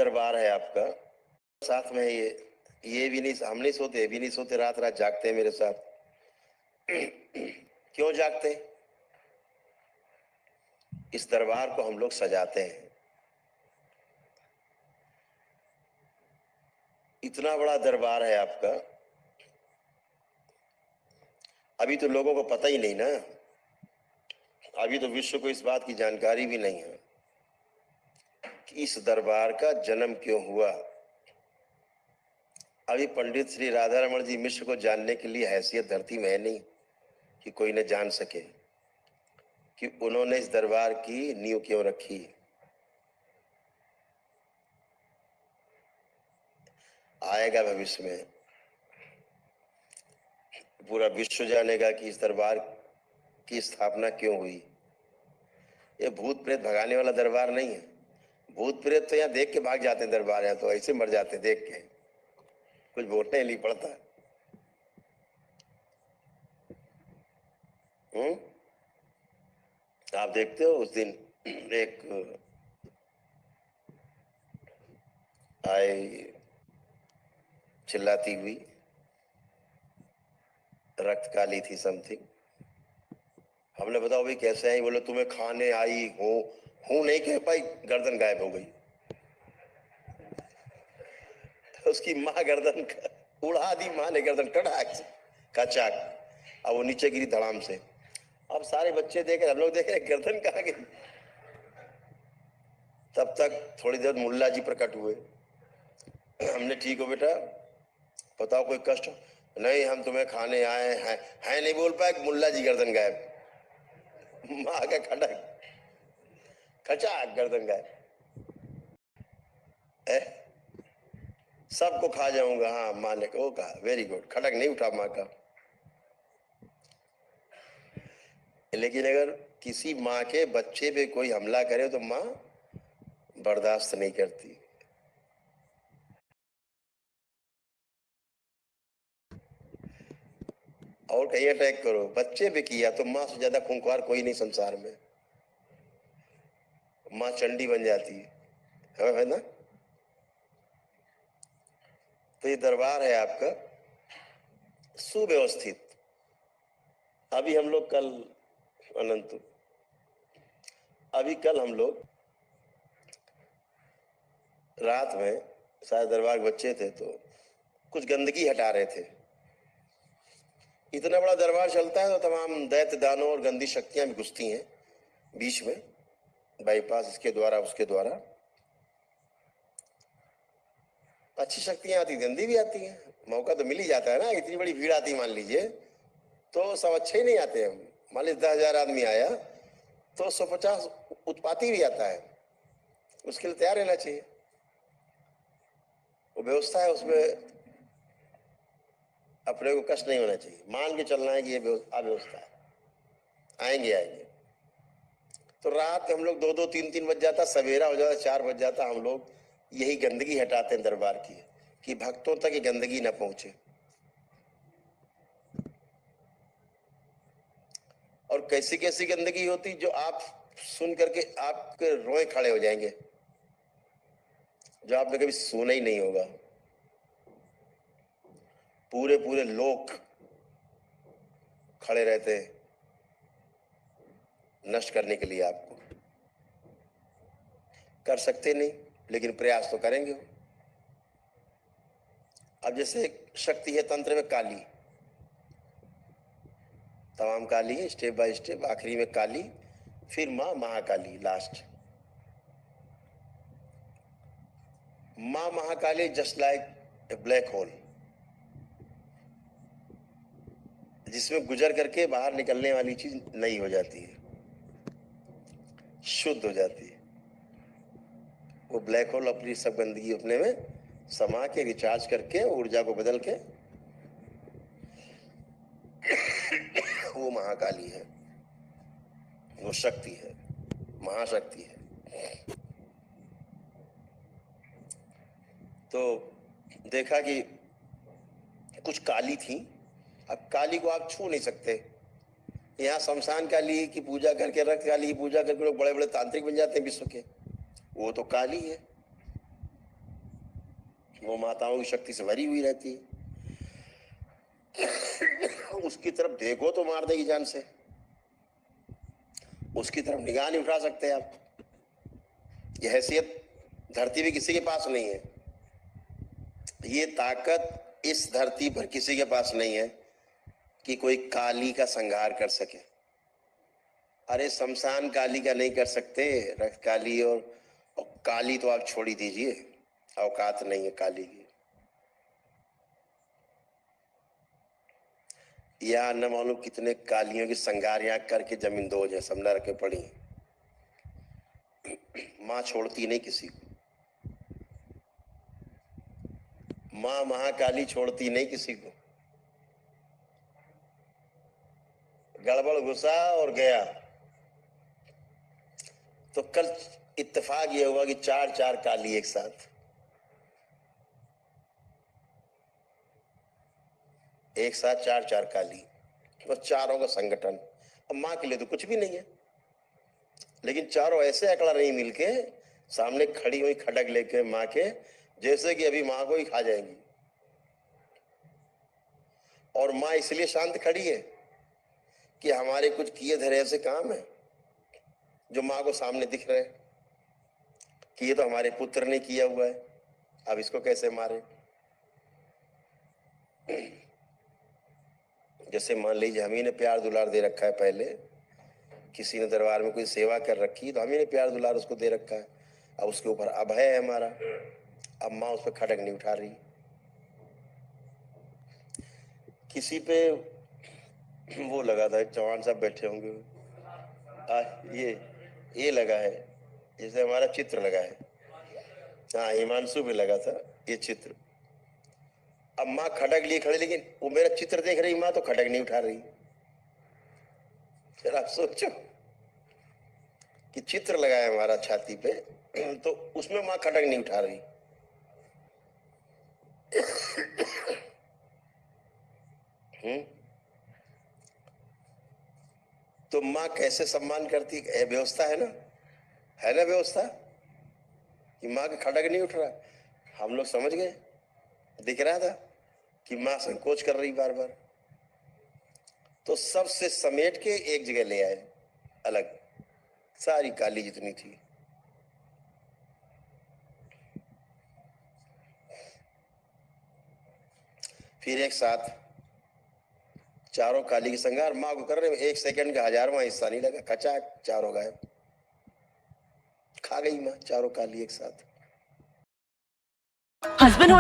दरबार है आपका, साथ में ये भी नहीं, हम नहीं सोते, ये भी नहीं सोते, रात रात जागते हैं मेरे साथ। क्यों जागते हैं? इस दरबार को हम लोग सजाते हैं। इतना बड़ा दरबार है आपका, अभी तो लोगों को पता ही नहीं ना, अभी तो विश्व को इस बात की जानकारी भी नहीं है कि इस दरबार का जन्म क्यों हुआ। अभी पंडित श्री राधारमण जी मिश्र को जानने के लिए हैसियत धरती में है नहीं कि कोई न जान सके कि उन्होंने इस दरबार की नींव क्यों रखी। आएगा भविष्य में, पूरा विश्व जानेगा कि इस दरबार की स्थापना क्यों हुई। ये भूत प्रेत भगाने वाला दरबार नहीं है। भूत प्रेत तो यहाँ देख के भाग जाते हैं दरबार, यहाँ तो ऐसे मर जाते हैं देख के, कुछ बोलने नहीं पड़ता। आप देखते हो उस दिन एक आई चिल्लाती हुई, रक्त काली थी समथिंग। हमने बताओ भाई कैसे आई, बोले तुम्हें खाने आई हूँ नहीं कह पाई, गर्दन गायब हो गई। उसकी माँ गर्दन उड़ा दी, माँ ने गर्दन का चाक, अब वो नीचे गिरी धड़ाम से। अब सारे बच्चे देख रहे, हम लोग देख रहे गर्दन कहाँ गई। तब तक थोड़ी देर मुल्ला जी प्रकट हुए। हमने ठीक हो बेटा, बताओ कोई कष्ट? नहीं, हम तुम्हें खाने आए हैं। है नहीं बोल पाए, मुल्ला जी गर्दन गायब। माँ का खटक खचाक गर्दन गायब। सबको खा जाऊंगा। हाँ, माँ ने वो कहा, वेरी गुड। खटक नहीं उठा माँ का। लेकिन अगर किसी माँ के बच्चे पे कोई हमला करे तो माँ बर्दाश्त नहीं करती। और कहीं अटैक करो, बच्चे पे किया तो माँ से ज्यादा खूंखार कोई नहीं संसार में। माँ चंडी बन जाती है ना। तो ये दरबार है आपका सुव्यवस्थित। अभी हम लोग कल कल हम लोग रात में, शायद दरबार के बच्चे थे तो कुछ गंदगी हटा रहे थे। इतना बड़ा दरबार चलता है तो तमाम दैत्य दानों और गंदी शक्तियां भी घुसती हैं बीच में, बाईपास इसके द्वारा उसके द्वारा। अच्छी शक्तियां आती, गंदी भी आती हैं, मौका तो मिल ही जाता है ना। इतनी बड़ी भीड़ आती मान लीजिए तो सब अच्छे ही नहीं आते हैं। मान लीजिए 10,000 आदमी आया तो 150 उत्पाती भी आता है, उसके लिए तैयार रहना चाहिए। वो व्यवस्था है, उसमें अपने को कष्ट नहीं होना चाहिए, मान के चलना है कि ये अव्यवस्था है, आएंगे। तो रात हम लोग 2-2, 3-3 बज जाता, सवेरा हो जाता 4 बज जाता, हम लोग यही गंदगी हटाते हैं दरबार की कि भक्तों तक ये गंदगी न पहुंचे। और कैसी कैसी गंदगी होती जो आप सुन करके आपके रोए खड़े हो जाएंगे, जो आपने कभी सुना ही नहीं होगा। पूरे पूरे लोग खड़े रहते हैं नष्ट करने के लिए। आपको कर सकते नहीं, लेकिन प्रयास तो करेंगे। अब जैसे शक्ति है तंत्र में काली, तमाम काली है, स्टेप बाय स्टेप, आखिरी में काली, फिर मां महाकाली लास्ट। मां Mahakali just like a black hole, जिसमें गुजर करके बाहर निकलने वाली चीज नई हो जाती है, शुद्ध हो जाती है। वो ब्लैक होल अपनी सब गंदगी अपने में समा के रिचार्ज करके ऊर्जा को बदल के वो महाकाली है, वो शक्ति है, महाशक्ति है। तो देखा कि कुछ काली थी। अब काली को आप छू नहीं सकते। यहाँ शमशान काली की पूजा करके, रक्त काली की पूजा करके लोग बड़े बड़े तांत्रिक बन जाते हैं विश्व के। वो तो काली है, वो माताओं की शक्ति से भरी हुई रहती है, उसकी तरफ देखो तो मार देगी जान से, उसकी तरफ निगाह नहीं उठा सकते आप। यह हैसियत धरती पे किसी के पास नहीं है, ये ताकत इस धरती पर किसी के पास नहीं है कि कोई काली का संहार कर सके। अरे शमशान काली का नहीं कर सकते, रक्त काली और काली तो आप छोड़ ही दीजिए, औकात नहीं है काली की। यहाँ न मालूम कितने कालियों की संगारियां करके जमीन दो है सब नरक में पड़ी। माँ छोड़ती नहीं किसी को, माँ महाकाली छोड़ती नहीं किसी को। गड़बड़ घुसा और गया। तो कल इत्तेफाक ये हुआ कि चार काली एक साथ, चार काली, तो चारों का संगठन। अब माँ के लिए तो कुछ भी नहीं है, लेकिन चारों ऐसे अकड़ा नहीं मिलके सामने खड़ी हुई खड़ग लेके माँ के, जैसे कि अभी माँ को ही खा जाएंगी। और माँ इसलिए शांत खड़ी है कि हमारे कुछ किए धरे ऐसे काम है जो माँ को सामने दिख रहे हैं कि ये तो हमारे पुत्र ने किया हुआ है, अब इसको कैसे मारे। जैसे मान लीजिए हम ही ने प्यार दुलार दे रखा है, पहले किसी ने दरबार में कोई सेवा कर रखी तो हम ही ने प्यार दुलार उसको दे रखा है, अब उसके ऊपर अभय है हमारा, अब माँ उस पर खटक नहीं उठा रही। किसी पे वो लगा था, चौहान साहब बैठे होंगे, ये लगा है, जैसे हमारा चित्र लगा है, हाँ हिमांशु पे लगा था ये चित्र। अब माँ खटक लिए खड़े, लेकिन वो मेरा चित्र देख रही माँ तो खटक नहीं उठा रही। फिर आप सोचो कि चित्र लगा है हमारा छाती पे, तो उसमें माँ खटक नहीं उठा रही। तो माँ कैसे सम्मान करती है, व्यवस्था है ना व्यवस्था कि माँ का खटक नहीं उठ रहा। हम लोग समझ गए, दिख रहा था कि माँ संकोच कर रही बार बार, तो सबसे समेट के एक जगह ले आए अलग, सारी काली जितनी थी। फिर एक साथ चारों काली के संगार माँ को कर रहे, एक सेकंड का 1000वां हिस्सा नहीं लगा, खचाक चारों गायब, खा गई माँ चारों काली एक साथ। हस्बैंड हो